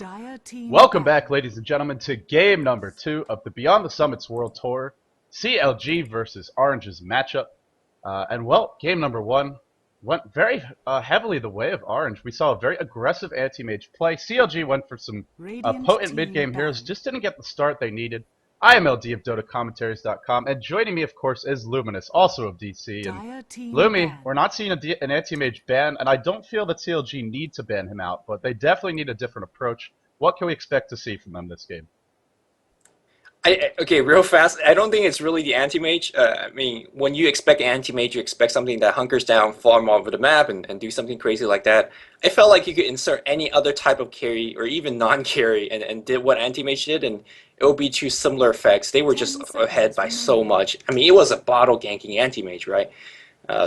Welcome back, ladies and gentlemen, to game number 2 of the Beyond the Summits World Tour, CLG versus Orange's matchup. Well, game number 1 went very heavily the way of Orange. We saw a very aggressive anti-mage play. CLG went for some potent mid-game heroes, just didn't get the start they needed. I am LD of dotacommentaries.com, and joining me, of course, is Luminous, also of DC. And Lumi, we're not seeing an anti-mage ban, and I don't feel that CLG need to ban him out, but they definitely need a different approach. What can we expect to see from them this game? Okay, real fast. I don't think it's really the anti-mage. I mean, when you expect anti-mage, you expect something that hunkers down, farm all over the map, and do something crazy like that. I felt like you could insert any other type of carry, or even non-carry, and did what anti-mage did, and it would be two similar effects. They were just ahead by so much. I mean, it was a bottle ganking anti-mage, right?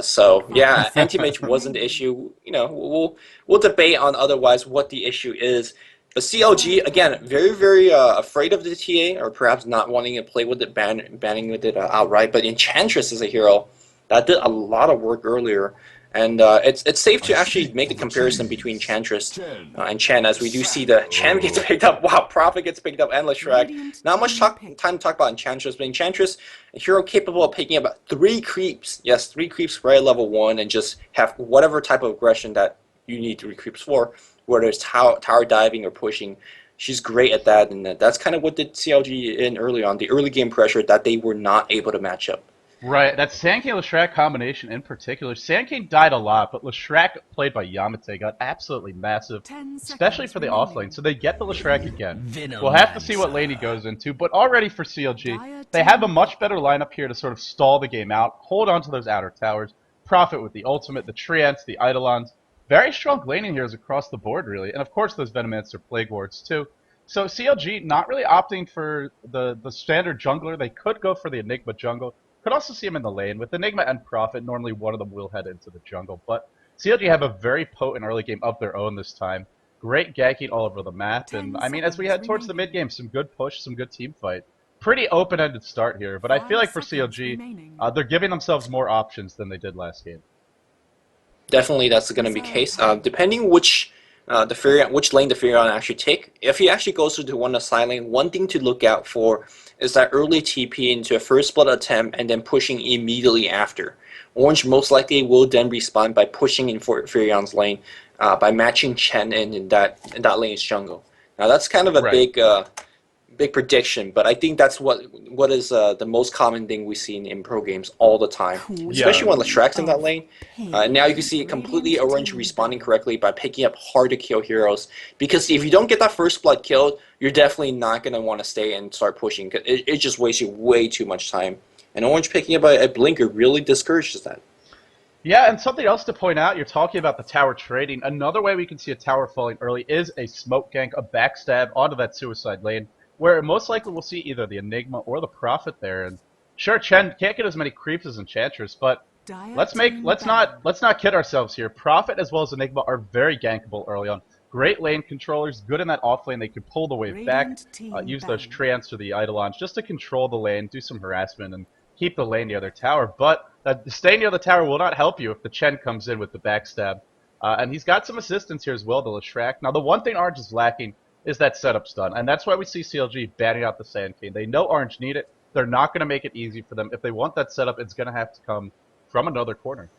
So yeah, anti-mage wasn't the issue. You know, we'll debate on otherwise what the issue is. But CLG, again, very afraid of the TA, or perhaps not wanting to play with it, banning with it outright. But Enchantress is a hero that did a lot of work earlier. And it's safe to actually make the comparison between Enchantress and Chen, as we do see the Chen gets picked up, wow, Prophet gets picked up, and Leshrac. Not much time to talk about Enchantress, but Enchantress, a hero capable of picking up 3 creeps. Yes, 3 creeps right at level 1, and just have whatever type of aggression that you need 3 creeps for, whether it's tower diving or pushing. She's great at that, and that's kind of what did CLG in early on, the early game pressure that they were not able to match up. Right, that Sand-King-Leshrac combination in particular. Sand-King died a lot, but Leshrac, played by Yamateh, got absolutely massive, especially for the offlane. So they get the Leshrac again. We'll have to see what lane he goes into, but already for CLG, they have a much better lineup here to sort of stall the game out, hold on to those outer towers, Prophet with the ultimate, the Treants, the Eidolons. Very strong laning heroes across the board, really. And of course, those Venomancer Plague Wards, too. So CLG not really opting for the standard jungler. They could go for the Enigma jungle. Could also see him in the lane. With Enigma and Prophet, normally one of them will head into the jungle. But CLG have a very potent early game of their own this time. Great ganking all over the map. And, I mean, as we head towards the mid-game, some good push, some good team fight. Pretty open-ended start here. But I feel like for CLG, they're giving themselves more options than they did last game. Definitely, that's going to be the case. Depending which lane the Furion actually take. If he actually goes to one of the side lane, one thing to look out for is that early TP into a first blood attempt and then pushing immediately after. Orange most likely will then respond by pushing in for Furion's lane, by matching Chen in that lane's jungle. Now that's kind of a big prediction, but I think that's what is the most common thing we see in pro games all the time, especially when Leshrac's in that lane. Now you can see it completely Orange responding correctly by picking up hard to kill heroes, because if you don't get that first blood killed, you're definitely not going to want to stay and start pushing, because it just wastes you way too much time. And Orange picking up a blinker really discourages that. Yeah, and something else to point out, you're talking about the tower trading. Another way we can see a tower falling early is a smoke gank, a backstab onto that suicide lane, where most likely we'll see either the Enigma or the Prophet there. And sure, Chen can't get as many creeps as Enchantress, but let's not kid ourselves here. Prophet as well as Enigma are very gankable early on. Great lane controllers, good in that off lane. They can pull the wave back, use those Treants or the Eidolons just to control the lane, do some harassment, and keep the lane near their tower. But staying near the tower will not help you if the Chen comes in with the backstab. And he's got some assistance here as well, the Leshrac. Now, the one thing Orange is lacking is that setup stun, and that's why we see CLG banning out the Sand King. They know Orange need it. They're not going to make it easy for them. If they want that setup, it's going to have to come from another corner.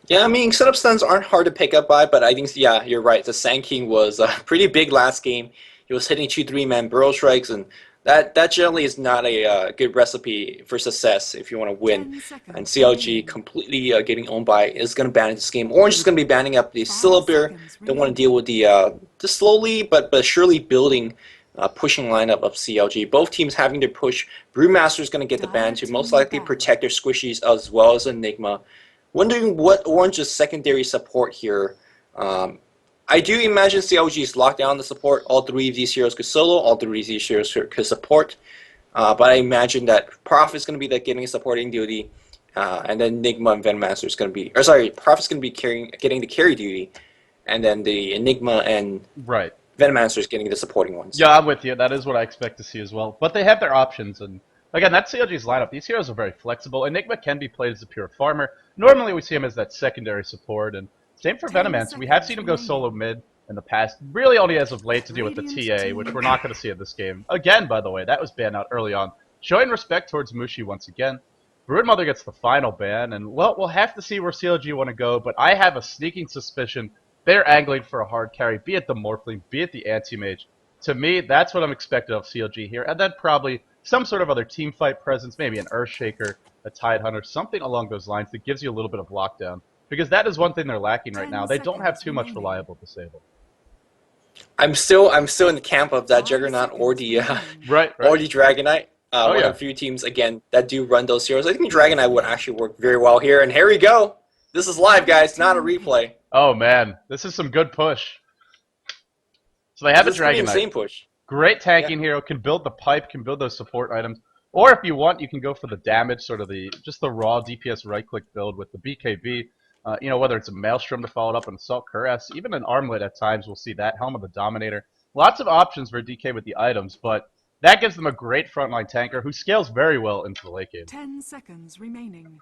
Yeah, I mean, setup stuns aren't hard to pick up by, but I think, yeah, you're right. The Sand King was pretty big last game. He was hitting 2-3-man burrow strikes, and that generally is not a good recipe for success if you want to win. And CLG completely getting owned by is going to ban this game. Orange is going to be banning up the Syllabir. Don't want to deal with the slowly but surely building pushing lineup of CLG. Both teams having to push. Brewmaster is going to get the ban to most likely protect their squishies as well as Enigma. Wondering what Orange's secondary support here. I do imagine CLG is locked down the support. All 3 of these heroes could solo. All 3 of these heroes could support. But I imagine that Prophet is going to be getting a supporting duty. And then Enigma and Venomancer is going to be... Or sorry, Prophet's going to be getting the carry duty. And then the Enigma and Venomancer is getting the supporting ones. Yeah, I'm with you. That is what I expect to see as well. But they have their options. And again, that's CLG's lineup. These heroes are very flexible. Enigma can be played as a pure farmer. Normally we see him as that secondary support. And same for Venomancer. We have seen him go solo mid. in the past. Really only as of late to deal with the TA, which we're not going to see in this game. Again, by the way, that was banned out early on. Showing respect towards Mushi once again. Broodmother gets the final ban, and well, we'll have to see where CLG want to go, but I have a sneaking suspicion they're angling for a hard carry, be it the Morphling, be it the Anti-Mage. To me, that's what I'm expecting of CLG here, and then probably some sort of other team fight presence, maybe an Earthshaker, a Tidehunter, something along those lines that gives you a little bit of lockdown. Because that is one thing they're lacking right now. They don't have too much reliable disable. I'm still in the camp of that Juggernaut or the right. or the Dragonite. One of the few teams again that do run those heroes. I think Dragonite would actually work very well here. And here we go. This is live, guys, not a replay. Oh man, this is some good push. So they have a Dragonite. Insane push. Great tanking hero, can build the pipe, can build those support items. Or if you want, you can go for the damage, sort of just the raw DPS right-click build with the BKB. You know, whether it's a Maelstrom to follow it up, an Assault Cuirass, even an Armlet at times, we'll see that. Helm of the Dominator. Lots of options for DK with the items, but that gives them a great frontline tanker who scales very well into the late game. 10 seconds remaining.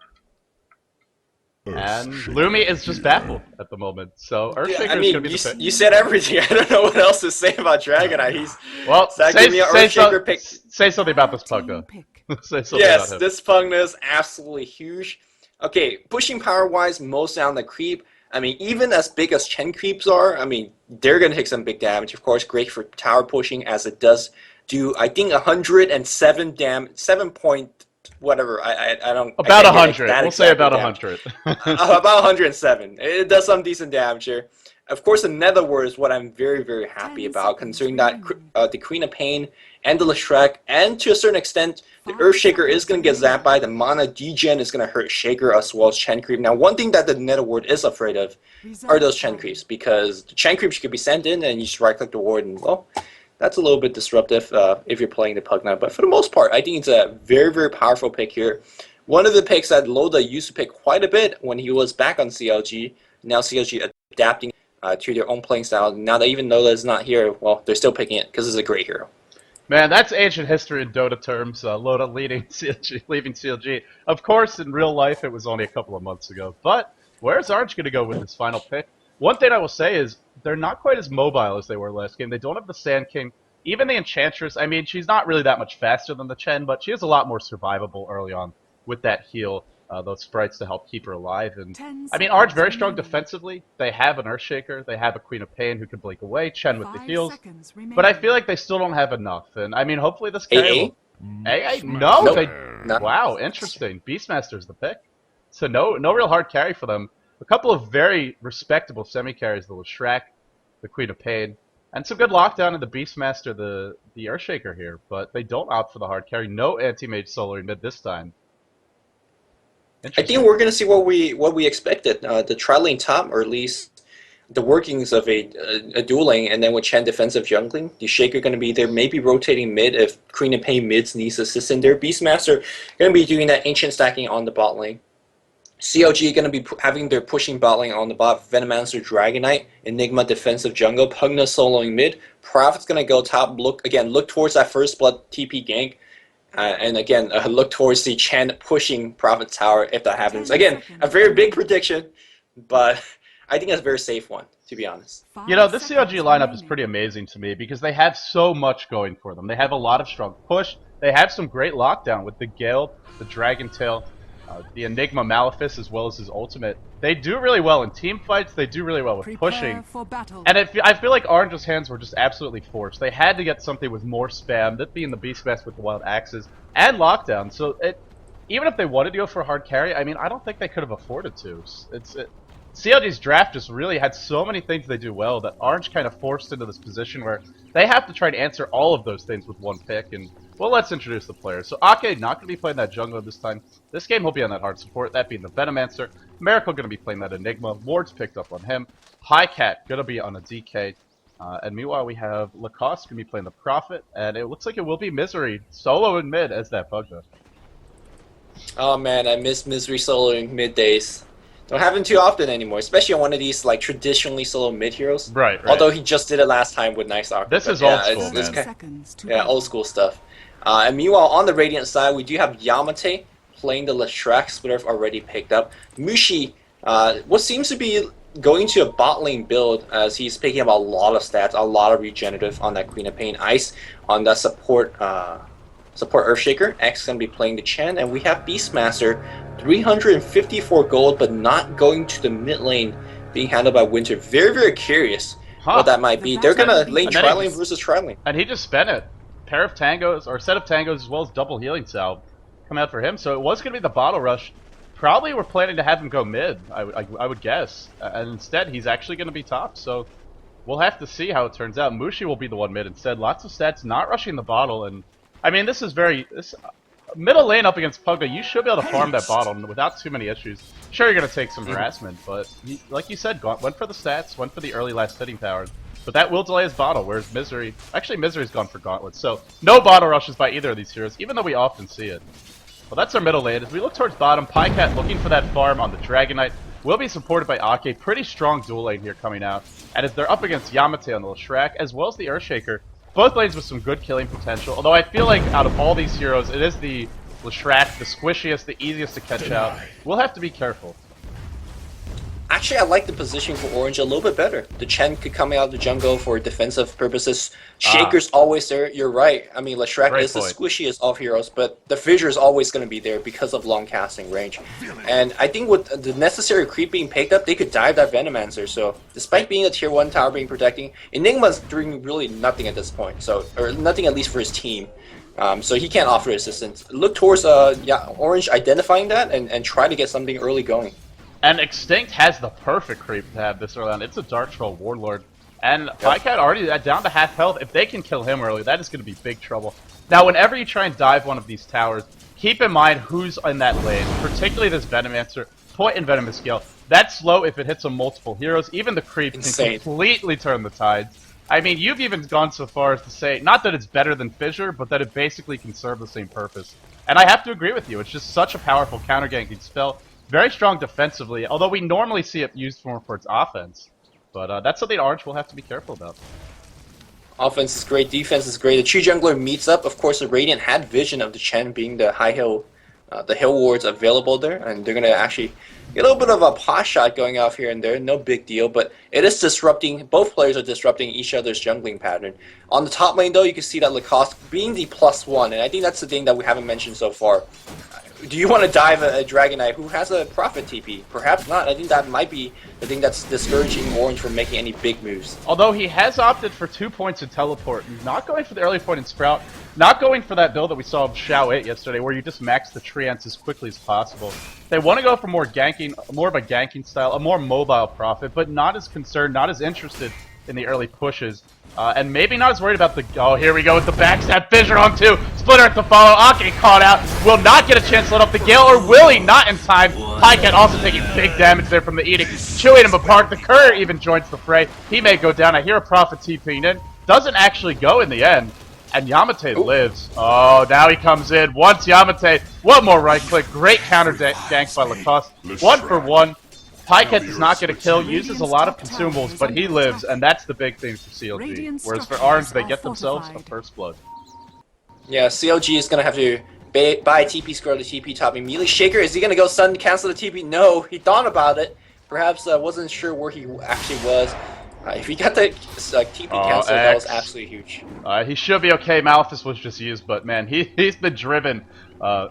And Lumi is just baffled at the moment, so Earthshaker is going to be the pick. You said everything. I don't know what else to say about Dragonite. He's say something about this pug, though. Yes, this pug is absolutely huge. Okay, pushing power-wise, most down the creep. I mean, even as big as Chen creeps are, I mean, they're going to take some big damage. Of course, great for tower pushing, as it does do, I think, 107 damage, 7 point, whatever. I don't. About 100. We'll say about 100. About 107. It does some decent damage here. Of course, the Netherward is what I'm very, very happy about, considering that the Queen of Pain and the Leshrac, and to a certain extent, the Earthshaker is going to get zapped by. The mana degen is going to hurt Shaker as well as Chen Creep. Now, one thing that the Netherward is afraid of are those Chen Creeps, because the Chen Creeps could be sent in and you just right-click the ward, and, well, that's a little bit disruptive if you're playing the Pug Knight. But for the most part, I think it's a very, very powerful pick here. One of the picks that Loda used to pick quite a bit when he was back on CLG. Now CLG adapting to their own playing style. Now that even Loda is not here, well, they're still picking it because it's a great hero. Man, that's ancient history in Dota terms. Loda leaving CLG. Of course, in real life, it was only a couple of months ago. But where's Orange going to go with his final pick? One thing I will say is they're not quite as mobile as they were last game. They don't have the Sand King. Even the Enchantress, I mean, she's not really that much faster than the Chen, but she is a lot more survivable early on with that heal, those sprites to help keep her alive. And I mean, Orange very strong defensively. They have an Earthshaker. They have a Queen of Pain who can blink away. Chen with the heals. But I feel like they still don't have enough. And I mean, hopefully this carry Wow, interesting. Beastmaster's the pick. So no real hard carry for them. A couple of very respectable semi-carries, the Leshrac, the Queen of Pain, and some good lockdown in the Beastmaster, the Earthshaker here, but they don't opt for the hard carry. No anti-mage soloing mid this time. I think we're going to see what we expected. The tri-lane top, or at least the workings of a dueling, and then with Chen defensive jungling. The Shaker going to be there, maybe rotating mid if Queen of Pain mids needs assist in there. Beastmaster going to be doing that ancient stacking on the bot lane. CLG going to be having their pushing bot lane on the bot. Venomancer, Dragonite, Enigma defensive jungle, Pugna soloing mid. Prophet's going to go top. Look towards that first blood TP gank. And again, look towards the Chen pushing Prophet Tower if that happens. Again, a very big prediction, but I think that's a very safe one, to be honest. You know, this CLG lineup is pretty amazing to me because they have so much going for them. They have a lot of strong push. They have some great lockdown with the Gale, the Dragon Tail, the Enigma Malefice, as well as his ultimate. They do really well in team fights. They do really well with pushing. And I feel like Orange's hands were just absolutely forced. They had to get something with more spam, that being the Beastmaster with the Wild Axes, and lockdown. So even if they wanted to go for a hard carry, I mean, I don't think they could have afforded to. CLG's draft just really had so many things they do well that Orange kind of forced into this position where they have to try and answer all of those things with one pick. And, well, let's introduce the players. So Akke not going to be playing that jungler this time. This game he'll be on that hard support, that being the Venomancer. Mirakel going to be playing that Enigma. Ward's picked up on him. Pajkatt going to be on a DK. And meanwhile, we have Lacoste going to be playing the Prophet. And it looks like it will be Misery solo in mid as that Pugna. Oh man, I miss Misery soloing mid days. Don't happen too often anymore, especially on one of these like traditionally solo mid heroes. Right. Although he just did it last time with Nice Arc. This is old school, man. Yeah, old school stuff. And meanwhile, on the Radiant side, we do have Yamateh playing the Leshrac. Splitter already picked up. Mushi, what seems to be going to a bot lane build as he's picking up a lot of stats, a lot of regenerative on that Queen of Pain Ice, on that support Earthshaker. X going to be playing the Chen, and we have Beastmaster, 354 gold, but not going to the mid lane, being handled by Winter. Very, very curious what that might be. They're going to lane tri-lane versus tri-lane. And he just spent it. Pair of tangos, or set of tangos, as well as double healing salve coming out for him. So it was going to be the bottle rush. Probably we're planning to have him go mid, I would guess. And instead, he's actually going to be top. So we'll have to see how it turns out. Mushi will be the one mid instead. Lots of stats, not rushing the bottle. And I mean, this is middle lane up against Pugga. You should be able to farm that bottle without too many issues. Sure, you're going to take some harassment, but like you said, went for the stats, went for the early last hitting power. But that will delay his bottle, whereas Misery's gone for gauntlets. So no bottle rushes by either of these heroes, even though we often see it. Well, that's our middle lane. As we look towards bottom, pajkatt looking for that farm on the Dragon Knight will be supported by akke. Pretty strong dual lane here coming out. And as they're up against yamateh on the Leshrac, as well as the Earthshaker, both lanes with some good killing potential. Although I feel like out of all these heroes, it is the Leshrac, the squishiest, the easiest to catch out. We'll have to be careful. Actually, I like the position for Orange a little bit better. The Chen could come out of the jungle for defensive purposes. Shaker's always there. You're right. I mean, Leshrac is the squishiest of heroes, but the Fissure is always going to be there because of long casting range. And I think with the necessary creep being picked up, they could dive that Venomancer. So, despite being a tier 1 tower being protecting, Enigma's doing really nothing at this point. So, or nothing at least for his team. So he can't offer assistance. Look towards Orange identifying that and try to get something early going. And Xtinct has the perfect creep to have this early on. It's a Dark Troll Warlord. And pajkatt already down to half health. If they can kill him early, that is going to be big trouble. Now, whenever you try and dive one of these towers, keep in mind who's in that lane, particularly this Venomancer. Point in Venomous Scale. That's slow if it hits on multiple heroes. Even the creep can completely turn the tides. I mean, you've even gone so far as to say, not that it's better than Fissure, but that it basically can serve the same purpose. And I have to agree with you. It's just such a powerful counter-ganking spell. Very strong defensively, although we normally see it used more for its offense. But that's something Orange will have to be careful about. Offense is great, defense is great. The Tree Jungler meets up. Of course, the Radiant had vision of the Chen being the high hill, the hill wards available there, and they're going to actually get a little bit of a pot shot going off here and there. No big deal, but it is disrupting. Both players are disrupting each other's jungling pattern. On the top lane, though, you can see that Lacoste being the +1, and I think that's the thing that we haven't mentioned so far. Do you want to dive a Dragon Knight who has a Prophet TP? Perhaps not. I think that might be the thing that's discouraging Orange from making any big moves. Although he has opted for 2 points in Teleport, not going for the early point in Sprout, not going for that build that we saw of Xiao 8 yesterday, where you just max the Treants as quickly as possible. They want to go for more of a ganking style, a more mobile Prophet, but not as concerned, not as interested in the early pushes. And maybe not as worried about the... Oh, here we go with the backstab. Fissure on 2. Splitter at the follow. Akke caught out. Will not get a chance to let up the Gale, or will he? Not in time. pajkatt also taking big damage there from the Edict. Chewing him apart. The Courier even joins the fray. He may go down. I hear a Prophet TPing in. Doesn't actually go in the end. And yamateh lives. Oh, now he comes in. Once yamateh. One more right click. Great counter gank by Lacoste. 1 for 1. pajkatt does not get a kill, uses a lot of consumables, but he lives, and that's the big thing for CLG. Whereas for Orange, they get themselves a first blood. Yeah, CLG is going to have to buy TP score to TP top immediately. Shaker, is he going to go stun cancel the TP? No, he thought about it. Perhaps wasn't sure where he actually was. If he got the TP cancel, that was absolutely huge. He should be okay. Malphus was just used, but man, he's been driven.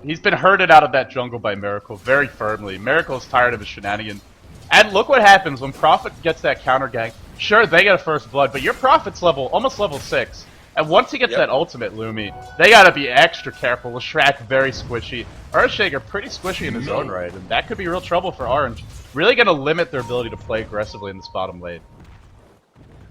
He's been herded out of that jungle by Mirakel very firmly. Mirakel's tired of his shenanigans. And look what happens when Prophet gets that counter gank. Sure, they get a first blood, but your Prophet's almost level 6. And once he gets that ultimate, Lumi, they gotta be extra careful. Leshrac, very squishy. Earthshaker, pretty squishy in his own right, and that could be real trouble for Orange. Really gonna limit their ability to play aggressively in this bottom lane.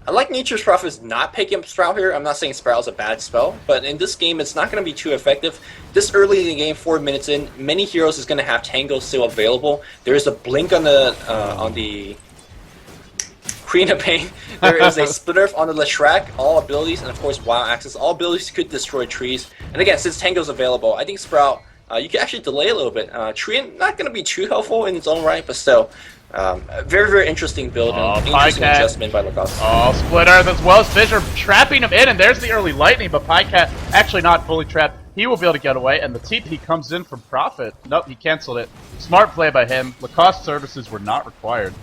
I like Nature's Prophet not picking up Sprout here. I'm not saying Sprout is a bad spell, but in this game, it's not going to be too effective. This early in the game, 4 minutes in, many heroes is going to have Tango still available. There is a blink on the Queen of Pain. There is a Splitter on the Leshrac, all abilities, and of course Wild Access. All abilities could destroy trees. And again, since Tango's available, I think Sprout, you can actually delay a little bit. Treant, not going to be too helpful in its own right, but still. Very, very interesting build and interesting adjustment by Lacoste. Oh, Split Earth as well as Fissure trapping him in, and there's the early lightning, but pajkatt actually not fully trapped. He will be able to get away, and the TP comes in from Prophet. Nope, he canceled it. Smart play by him. Lacoste services were not required.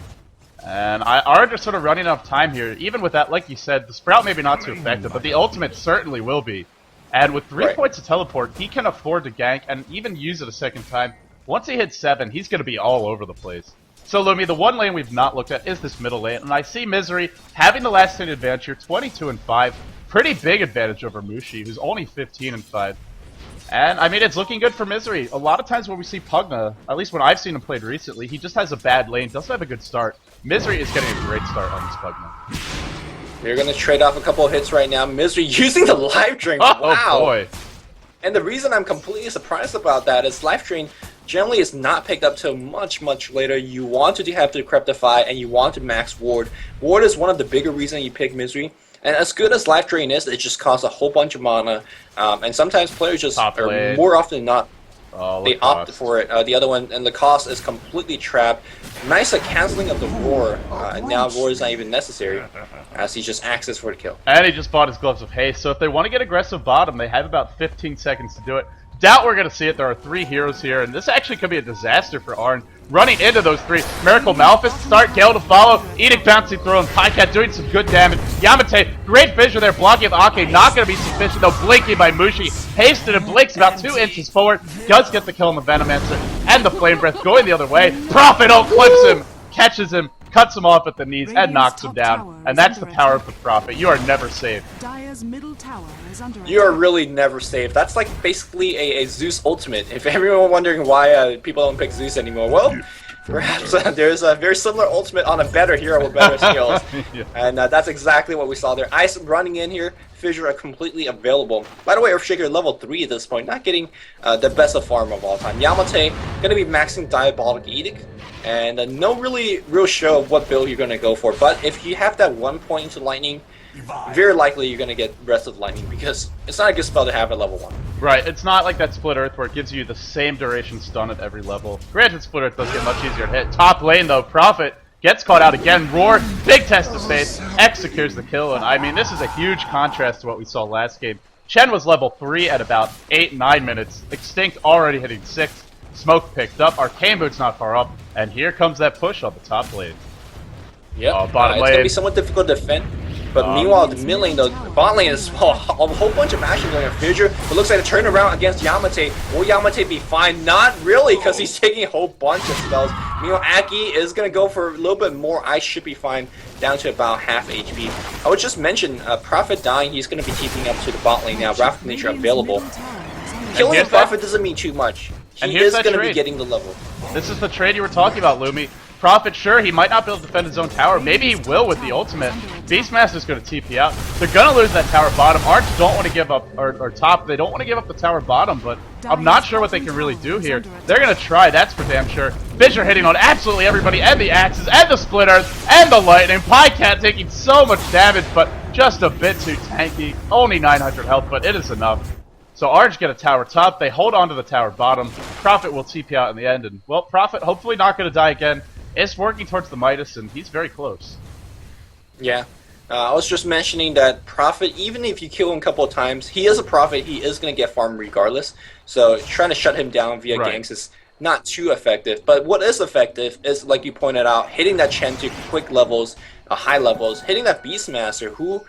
And Orange are sort of running out of time here. Even with that, like you said, the Sprout maybe not too effective, but the ultimate certainly will be. And with 3 points of teleport, he can afford to gank and even use it a second time. Once he hits 7, he's going to be all over the place. So Lumi, the one lane we've not looked at is this middle lane, and I see Misery having the last lane advantage here, 22-5. Pretty big advantage over Mushi, who's only 15-5. And, I mean, it's looking good for Misery. A lot of times when we see Pugna, at least when I've seen him played recently, he just has a bad lane, doesn't have a good start. Misery is getting a great start on this Pugna. They're going to trade off a couple of hits right now. Misery using the Life Drain. Oh, wow. Boy. And the reason I'm completely surprised about that is Life Drain generally is not picked up till much later. You want to have to Decryptify and you want to max Ward. Ward is one of the bigger reasons you pick Misery. And as good as Life Drain is, it just costs a whole bunch of mana. And sometimes players just, or more often than not, they opt for it. The other one, and lacoste is completely trapped. Nice canceling of the Roar. Now Roar is not even necessary, as he just access for the kill. And he just bought his Gloves of Haste, so if they want to get aggressive bottom, they have about 15 seconds to do it. Doubt we're going to see it. There are 3 heroes here, and this actually could be a disaster for Arn. Running into those 3. Miracle, Malphus to start, Gale to follow, Edict bouncing through, and pajkatt doing some good damage. Yamateh, great vision there, blocking with akke, not going to be sufficient, though blinking by Mushi. Hasted and blinks about 2 inches forward, does get the kill on the Venomancer, and the Flame Breath going the other way. Prophet clips him, catches him, cuts him off at the knees, and knocks him down. And that's the power of the Prophet. You are never safe. Dire's middle tower is under You are really never safe. That's like basically a Zeus ultimate. If everyone wondering why people don't pick Zeus anymore, well, perhaps there's a very similar ultimate on a better hero with better skills. Yeah. And that's exactly what we saw there. Ice running in here. Fissure are completely available. By the way, Earthshaker level 3 at this point, not getting the best of farm of all time. Yamateh going to be maxing Diabolic Edict. And no real show of what build you're going to go for. But if you have that 1 point into Lightning, very likely you're going to get Breath of Lightning, because it's not a good spell to have at level 1. Right, it's not like that Split Earth where it gives you the same duration stun at every level. Granted, Split Earth does get much easier to hit. Top lane though, Prophet gets caught out again. Roar, big test of faith, X secures the kill, and I mean, this is a huge contrast to what we saw last game. Chen was level 3 at about 8-9 minutes. Xtinct already hitting 6. Smoke picked up, Arcane Boot's not far up, and here comes that push on the top lane. Yep, bottom it's lane. going to be somewhat difficult to defend. But meanwhile, the mid lane, the bot lane is a whole bunch of action going on. Fissure, it looks like a turnaround against Yamateh. Will Yamateh be fine? Not really, because he's taking a whole bunch of spells. Meanwhile, Akke is going to go for a little bit more. I should be fine, down to about half HP. I would just mention, Prophet dying, he's going to be TPing up to the bot lane now. Wrath of Nature available. Killing the Prophet doesn't mean too much. He is going to be getting the level. This is the trade you were talking about, Lumi. Prophet, sure, he might not be able to defend his own tower. Maybe he will with the ultimate. Beastmaster's going to TP out. They're going to lose that tower bottom. Arch don't want to give up, or top, they don't want to give up the tower bottom, but I'm not sure what they can really do here. They're going to try, that's for damn sure. Fissure hitting on absolutely everybody, and the axes, and the split earth, and the lightning. Pajkatt taking so much damage, but just a bit too tanky. Only 900 health, but it is enough. So Arch get a tower top, they hold on to the tower bottom. Prophet will TP out in the end, and, well, Prophet hopefully not going to die again. Is working towards the Midas, and he's very close. Yeah. I was just mentioning that Prophet, even if you kill him a couple of times, he is a Prophet, he is going to get farm regardless. So trying to shut him down via ganks is not too effective. But what is effective is, like you pointed out, hitting that Chen to quick levels, high levels, hitting that Beastmaster, who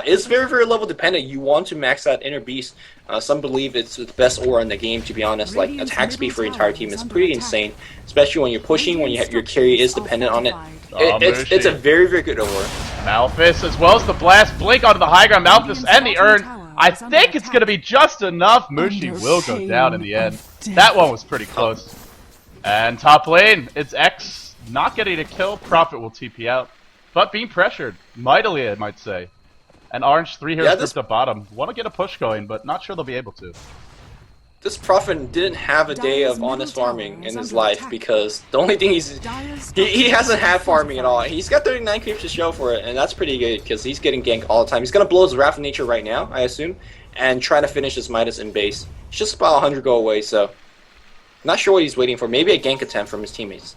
is very, very level dependent. You want to max that Inner Beast. Some believe it's the best aura in the game, to be honest. Like, attack speed for your entire team is pretty insane, especially when you're pushing, when your carry is dependent on it. It's a very, very good aura. Malphus, as well as the blast, blink onto the high ground. Malphus and the urn. I think it's going to be just enough. Mushi will go down in the end. That one was pretty close. And top lane, it's X not getting a kill. Prophet will TP out, but being pressured mightily, I might say. And Orange, 3 heroes grouped up bottom. Want to get a push going, but not sure they'll be able to. This Prophet didn't have a day of honest farming in his life, because the only thing he hasn't had farming at all. He's got 39 creeps to show for it, and that's pretty good, because he's getting ganked all the time. He's going to blow his Wrath of Nature right now, I assume, and try to finish his Midas in base. It's just about 100 go away, so not sure what he's waiting for. Maybe a gank attempt from his teammates.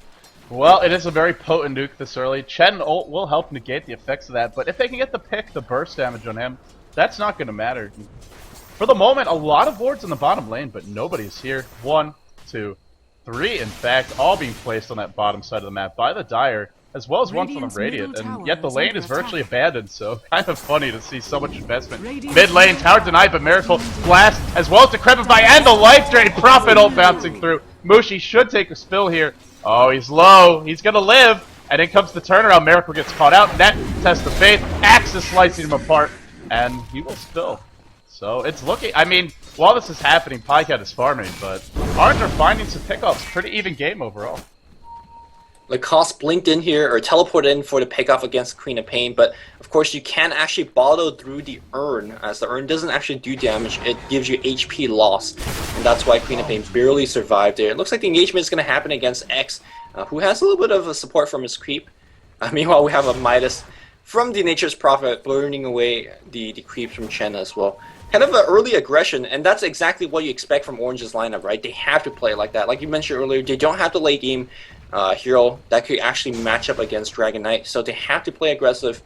Well, it is a very potent nuke this early. Chen ult will help negate the effects of that, but if they can get the pick, the burst damage on him, that's not going to matter. For the moment, a lot of wards in the bottom lane, but nobody's here. 1, 2, 3, in fact, all being placed on that bottom side of the map by the Dire. as well as one for the Radiant, and yet the lane is virtually abandoned, so kind of funny to see so much investment. Mid lane, tower denied, but Miracle blast, as well as Decrepify and the life drain. Prophet ult bouncing through. Mushi should take a spill here. Oh, he's low. He's gonna live. And in comes the turnaround. Miracle gets caught out. Net test of faith. Axe is slicing him apart, and he will spill. So it's looking. I mean, while this is happening, pajkatt is farming, but Orange are finding some pickoffs. Pretty even game overall. Lacoste blinked in here, or teleported in for the pickoff against Queen of Pain, but of course you can actually bottle through the urn, as the urn doesn't actually do damage, it gives you HP loss, and that's why Queen of Pain barely survived there. It looks like the engagement is going to happen against X, who has a little bit of a support from his creep. Meanwhile, we have a Midas from the Nature's Prophet burning away the creeps from Chen as well. Kind of an early aggression, and that's exactly what you expect from Orange's lineup, right? They have to play like that. Like you mentioned earlier, they don't have the late game hero that could actually match up against Dragon Knight, so they have to play aggressive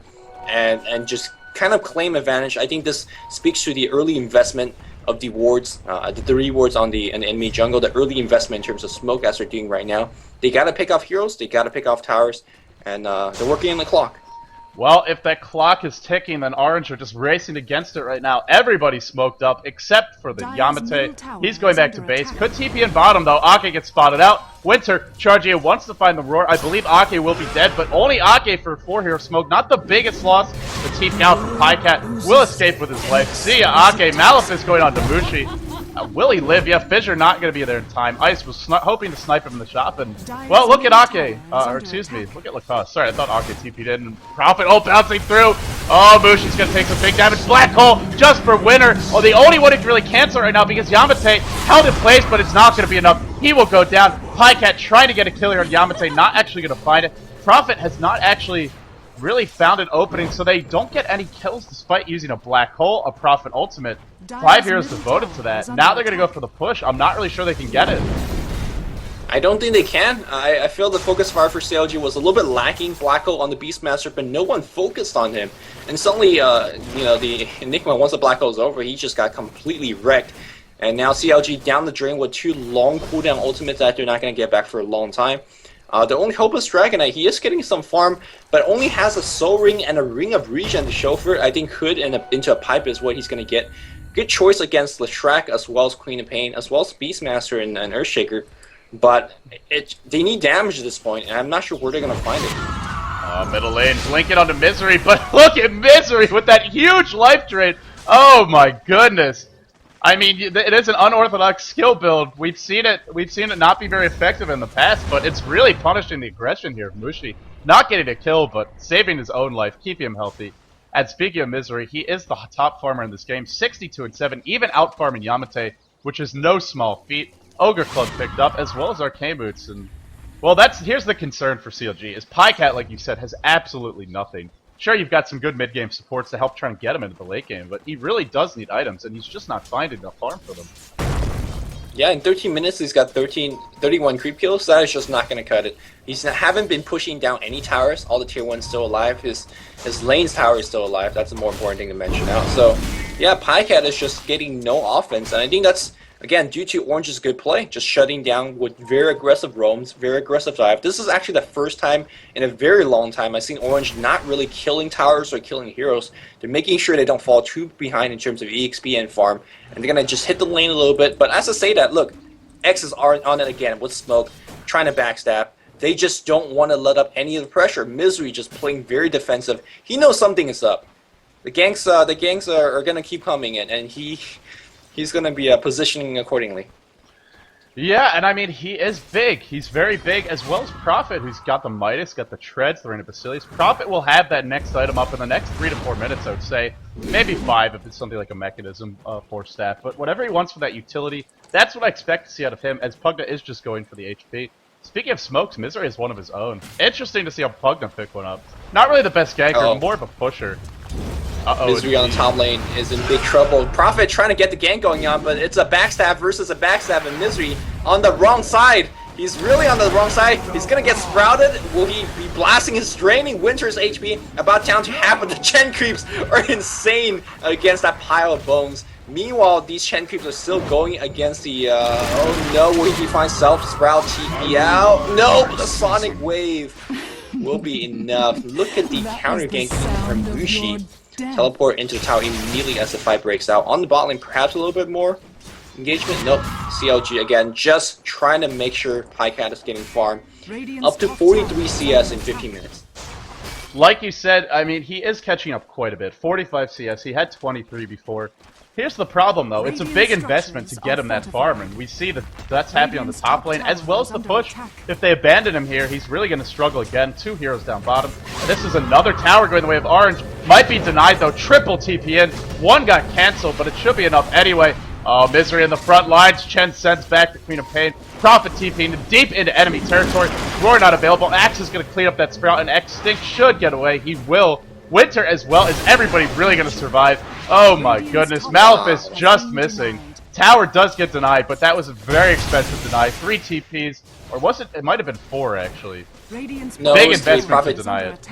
and just kind of claim advantage. I think this speaks to the early investment of the wards, the 3 wards on the enemy jungle, the early investment in terms of smoke as they're doing right now. They gotta pick off heroes, they gotta pick off towers, and they're working in the clock. Well, if that clock is ticking, then Orange are just racing against it right now. Everybody's smoked up, except for the Yamateh. He's going back to base. Could TP in bottom, though. Akke gets spotted out. Winter charging in, wants to find the roar. I believe Akke will be dead, but only Akke for 4 hero smoke. Not the biggest loss. The TP out from pajkatt will escape with his life. See ya, Akke. Malefice going on to Mushi. Will he live? Yeah, Fissure not going to be there in time. Ice was hoping to snipe him in the shop, and well, look at Akke. Or excuse me, look at Lacoste. Sorry, I thought Akke TP'd in. Prophet ult bouncing through. Oh, Mushi's going to take some big damage. Black hole just for winner. Oh, the only one who can really cancel right now because Yamateh held in place, but it's not going to be enough. He will go down. pajkatt trying to get a kill here on Yamateh, not actually going to find it. Prophet has not actually really found an opening, so they don't get any kills despite using a black hole, a Prophet ultimate. 5 heroes devoted to that. Now they're going to go for the push. I'm not really sure they can get it. I don't think they can. I feel the focus fire for CLG was a little bit lacking. Black hole on the Beastmaster, but no one focused on him. And suddenly, you know, the Enigma, once the black hole is over, he just got completely wrecked. And now CLG down the drain with 2 long cooldown ultimates that they're not going to get back for a long time. The only hope is Dragon Knight. He is getting some farm, but only has a Soul Ring and a Ring of Regen to show for it. I think Hood and into a pipe is what he's going to get. Good choice against Leshrac, as well as Queen of Pain, as well as Beastmaster and Earthshaker. But they need damage at this point, and I'm not sure where they're going to find it. Middle lane, blink it onto Misery, but look at Misery with that huge life drain. Oh my goodness. I mean, it is an unorthodox skill build. We've seen it not be very effective in the past, but it's really punishing the aggression here of Mushi. Not getting a kill, but saving his own life, keeping him healthy. And speaking of Misery, he is the top farmer in this game, 62-7, even out-farming Yamateh, which is no small feat. Ogre Club picked up, as well as Arcane Boots, and well, here's the concern for CLG, is pajkatt, like you said, has absolutely nothing. Sure, you've got some good mid-game supports to help try and get him into the late game, but he really does need items, and he's just not finding enough farm for them. Yeah, in 13 minutes he's got 31 creep kills. That is just not going to cut it. Haven't been pushing down any towers. All the tier 1's still alive. His lane's tower is still alive. That's the more important thing to mention now. So, yeah, pajkatt is just getting no offense, and I think that's, again, due to Orange's good play, just shutting down with very aggressive roams, very aggressive dive. This is actually the first time in a very long time I've seen Orange not really killing towers or killing heroes. They're making sure they don't fall too behind in terms of EXP and farm, and they're going to just hit the lane a little bit. But as I say that, look, X is on it again with smoke, trying to backstab. They just don't want to let up any of the pressure. Misery just playing very defensive. He knows something is up. The ganks are going to keep coming in, and he's going to be positioning accordingly. Yeah, and I mean, he is big. He's very big, as well as Prophet, who's got the Midas, got the Treads, the Ring of Basilius. Prophet will have that next item up in the next 3 to 4 minutes, I would say. Maybe 5 if it's something like a mechanism for staff. But whatever he wants for that utility, that's what I expect to see out of him, as Pugna is just going for the HP. Speaking of smokes, Misery is one of his own. Interesting to see how Pugna pick one up. Not really the best ganker, more of a pusher. Misery on the top lane is in big trouble. Prophet trying to get the gank going on, but it's a backstab versus a backstab, and Misery on the wrong side. He's really on the wrong side. He's gonna get sprouted. Will he be blasting his draining Winter's HP? About down to half of the Chen creeps are insane against that pile of bones. Meanwhile, these Chen creeps are still going against the, oh no, will he find self-sprout TP out? No, the Sonic Wave. will be enough. Look at the counter gank from Mushi. Teleport into the tower immediately as the fight breaks out. On the bot lane, perhaps a little bit more engagement. Nope. CLG again, just trying to make sure pajkatt is getting farmed. Up to 43 CS in 15 minutes. Like you said, I mean, he is catching up quite a bit. 45 CS, he had 23 before. Here's the problem, though. It's a big investment to get him that farm, and we see that that's happening on the top lane, as well as the push. If they abandon him here, he's really going to struggle again. 2 heroes down bottom. And this is another tower going the way of Orange. Might be denied, though. Triple TP in. 1 got cancelled, but it should be enough anyway. Oh, Misery in the front lines. Chen sends back the Queen of Pain. Prophet TPing deep into enemy territory. Roar not available. Axe is going to clean up that Sprout, and xtinct should get away. He will. Winter as well. Is everybody really going to survive? Oh my goodness. Malphus just missing. Tower does get denied, but that was a very expensive deny. 3 TPs. Or was it? It might have been 4, actually. No, big investment to deny it.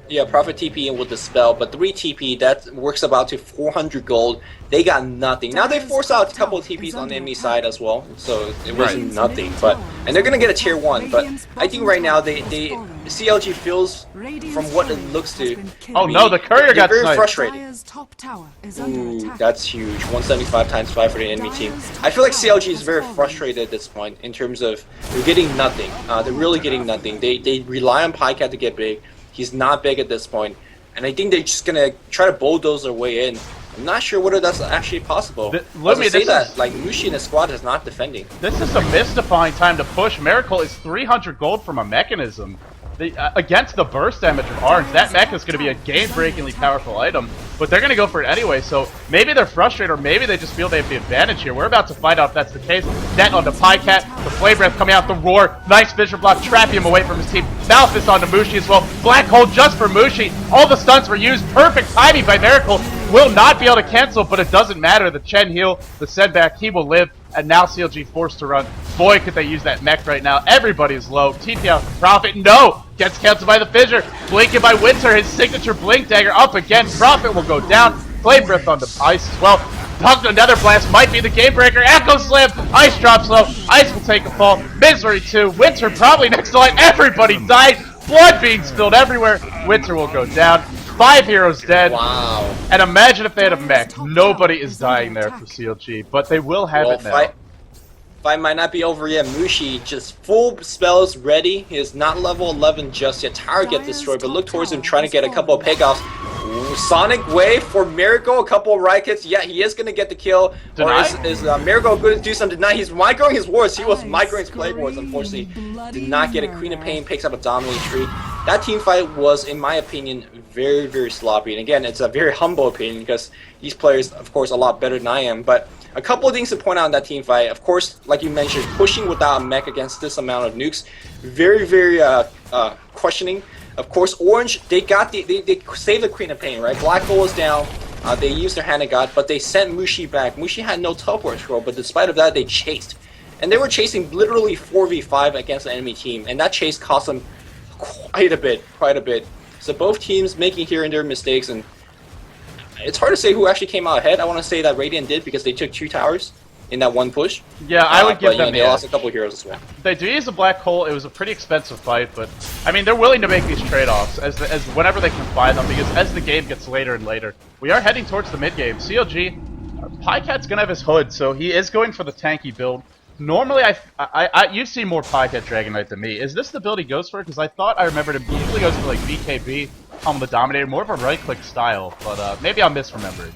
Yeah, Prophet TP in with the spell, but 3 TP, that works about to 400 gold. They got nothing. Now they force out a couple of TPs on the enemy side as well, so it wasn't nothing. But and they're gonna get a tier 1, but I think right now they CLG feels from what it looks to. Oh no, the courier got very sniped. frustrated. Ooh, that's huge. 175 times 5 for the enemy team. I feel like CLG is very frustrated at this point in terms of they're getting nothing. They're really getting nothing. They rely on pajkatt to get big. He's not big at this point, and I think they're just gonna try to bulldoze their way in. I'm not sure whether that's actually possible. Let me say that, like, Mushi in the squad is not defending. This is a mystifying time to push. Miracle is 300 gold from a mechanism. Against the burst damage of Orange, that mech is going to be a game-breakingly powerful item, but they're going to go for it anyway, so maybe they're frustrated, or maybe they just feel they have the advantage here. We're about to find out if that's the case. Net onto pajkatt, the Flame Breath coming out, the Roar, nice Fissure Block, trapping him away from his team. Malphus onto Mushi as well, Black Hole just for Mushi. All the stunts were used, perfect timing by Miracle. Will not be able to cancel, but it doesn't matter. The Chen heal, the setback, he will live, and now CLG forced to run. Boy, could they use that mech right now. Everybody is low. TP out for Prophet. No! Gets canceled by the Fissure. Blinking by Winter. His signature Blink Dagger up again. Prophet will go down. Flame Breath on the Ice as well. Pumped another blast. Might be the game breaker. Echo Slam. Ice drops low. Ice will take a fall. Misery 2. Winter probably next to line. Everybody died. Blood being spilled everywhere. Winter will go down. 5 heroes dead. Wow. And imagine if they had a mech. Nobody is dying there for CLG, but they will have it now. Fight might not be over yet. Mushi just full spells ready. He is not level 11 just yet. Tower get destroyed, but look towards him trying to get a couple of pickoffs. Ooh, Sonic Wave for Miracle, a couple of right hits. Yeah, he is going to get the kill. Or is Miracle going to do something? Deny. He's microing his wards. He was microing his plague wards, unfortunately. Did not get a Queen of Pain, picks up a dominating tree. That team fight was, in my opinion, very, very sloppy. And again, it's a very humble opinion because these players, of course, are a lot better than I am. But a couple of things to point out in that team fight. Of course, like you mentioned, pushing without a mech against this amount of nukes, very, very questioning. Of course, Orange, they saved the Queen of Pain, right? Black Hole is down. They used their Hand of God, but they sent Mushi back. Mushi had no teleport scroll, but despite of that, they chased. And they were chasing literally 4v5 against the enemy team, and that chase cost them quite a bit. So both teams making here and there mistakes, and it's hard to say who actually came out ahead. I want to say that Radiant did because they took 2 towers in that one push. Yeah, I would give them they lost a couple of heroes as well. They do use a Black Hole. It was a pretty expensive fight, but I mean, they're willing to make these trade-offs as whenever they can find them, because as the game gets later and later, we are heading towards the mid-game. CLG, pajkatt's going to have his hood, so he is going for the tanky build. Normally, you see more pajkatt Dragon Knight than me. Is this the build he goes for? Because I thought I remembered him usually goes for like BKB on the Dominator, more of a right-click style, but maybe I'm misremembering.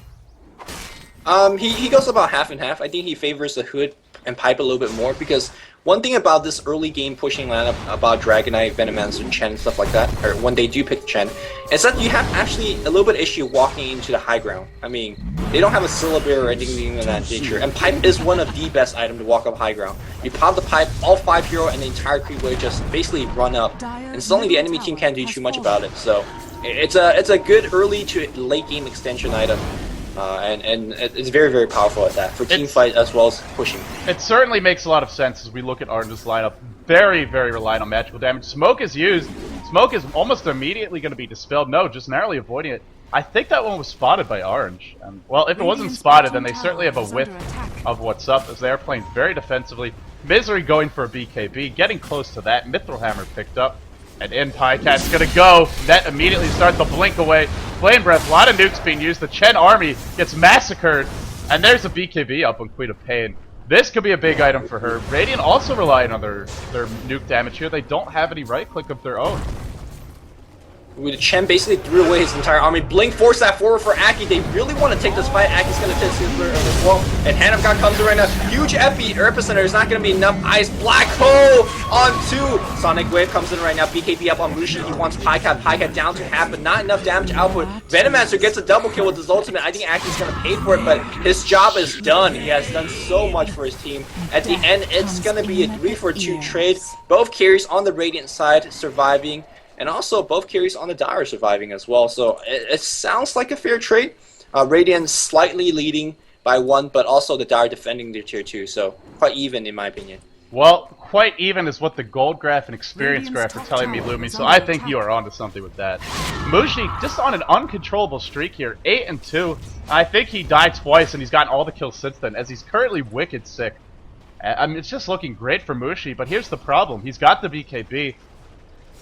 He goes about half and half. I think he favors the hood and pipe a little bit more because one thing about this early game pushing lineup about Dragon Knight, Venomance, and Chen and stuff like that, or when they do pick Chen, is that you have actually a little bit issue walking into the high ground. I mean, they don't have a syllabary or anything of that nature, and pipe is one of the best items to walk up high ground. You pop the pipe, all 5 hero and the entire creep wave just basically run up, and suddenly the enemy team can't do too much about it. So it's a good early to late game extension item. And it's very, very powerful at that, for team fight as well as pushing. It certainly makes a lot of sense as we look at Orange's lineup. Very, very reliant on magical damage. Smoke is used. Smoke is almost immediately going to be dispelled. No, just narrowly avoiding it. I think that one was spotted by Orange. And, well, if it wasn't spotted, then they certainly have a whiff of what's up, as they are playing very defensively. Misery going for a BKB, getting close to that. Mithril Hammer picked up. And in pajkatt's gonna go. Net immediately starts to blink away. Flame Breath, a lot of nukes being used. The Chen army gets massacred. And there's a BKB up on Queen of Pain. This could be a big item for her. Radiant also relying on their nuke damage here. They don't have any right click of their own. With Chen basically threw away his entire army. Blink forced that forward for Akke. They really want to take this fight. Akke's going to take Sizzler as well. And Hand of God comes in right now. Huge epicenter. There's not going to be enough ice. Black hole on 2. Sonic Wave comes in right now. BKB up on Mushi. He wants pajkatt. Pajkatt down to half, but not enough damage output. Venomancer gets a double kill with his ultimate. I think Akke's going to pay for it, but his job is done. He has done so much for his team. At the end, it's going to be a 3-for-2 trade. Both carries on the Radiant side surviving. And also, both carries on the Dire are surviving as well. So, it sounds like a fair trade. Radiant slightly leading by 1, but also the Dire defending their tier 2. So, quite even in my opinion. Well, quite even is what the gold graph and experience graph are telling me, Lumi. So, I think you are onto something with that. Mushi, just on an uncontrollable streak here. 8-2. I think he died twice, and he's gotten all the kills since then, as he's currently wicked sick. I mean, it's just looking great for Mushi, but here's the problem. He's got the BKB.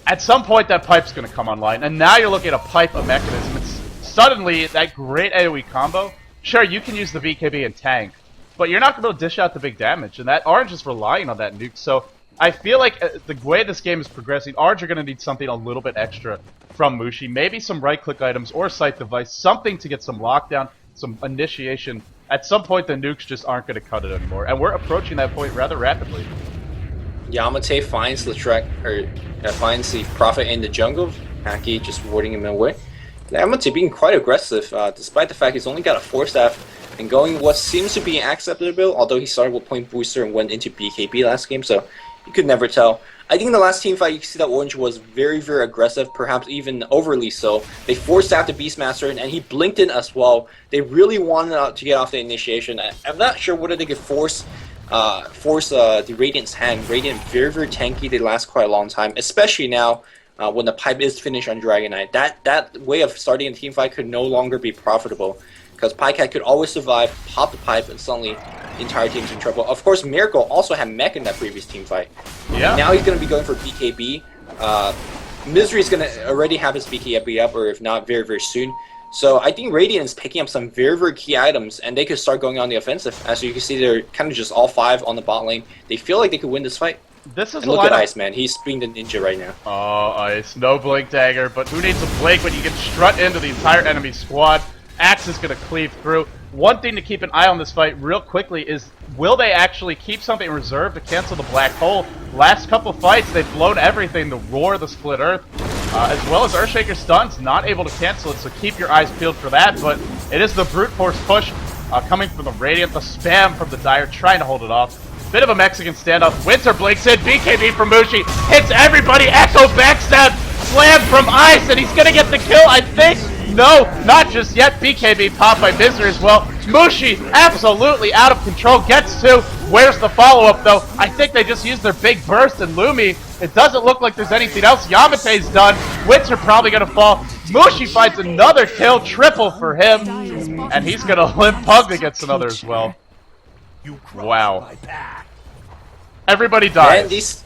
At some point, that pipe's going to come online, and now you're looking at a pipe, a mechanism. It's suddenly that great AoE combo. Sure, you can use the BKB and tank, but you're not going to be able to dish out the big damage, and that Orange is relying on that nuke. So I feel like the way this game is progressing, Orange are going to need something a little bit extra from Mushi. Maybe some right-click items or sight device, something to get some lockdown, some initiation. At some point, the nukes just aren't going to cut it anymore, and we're approaching that point rather rapidly. Yamateh finds the finds the Prophet in the jungle. Akke just warding him away. Yamateh being quite aggressive, despite the fact he's only got a 4-staff and going what seems to be an acceptable build, although he started with Point Booster and went into BKB last game, so you could never tell. I think in the last team fight, you can see that Orange was very, very aggressive, perhaps even overly so. They forced out the Beastmaster, and he blinked in as well. They really wanted to get off the initiation. I'm not sure whether they could force the Radiant's hand. Radiant very, very tanky. They last quite a long time, especially now when the pipe is finished on Dragon Knight. That way of starting a team fight could no longer be profitable, because pajkatt could always survive, pop the pipe, and suddenly the entire team's in trouble. Of course, Mirakel also had mech in that previous team fight. Yeah. Now he's going to be going for BKB. Misery's going to already have his BKB up, or if not, very, very soon. So I think Radiant is picking up some very, very key items, and they could start going on the offensive. As you can see, they're kind of just all 5 on the bot lane. They feel like they could win this fight. This is and look at Ice, man. He's being the ninja right now. Oh, Ice. No Blink Dagger, but who needs a Blink when you can strut into the entire enemy squad? Axe is going to cleave through. One thing to keep an eye on this fight real quickly is, will they actually keep something reserved to cancel the black hole? Last couple fights, they've blown everything. The Roar, the Split Earth, as well as Earthshaker Stuns, not able to cancel it, so keep your eyes peeled for that. But it is the Brute Force push coming from the Radiant, the spam from the Dire, trying to hold it off. Bit of a Mexican standoff. Winter blinks in, BKB from Mushi, hits everybody, Echo backstab, slam from Ice, and he's gonna get the kill, I think. No, not just yet. BKB popped by Misery as well. Mushi, absolutely out of control, gets 2. Where's the follow-up, though? I think they just used their big burst, and Lumi, it doesn't look like there's anything else. Yamateh's done. Winter probably gonna fall. Mushi finds another kill, triple for him, and he's gonna limp Pug that gets another as well. Wow. Everybody dies.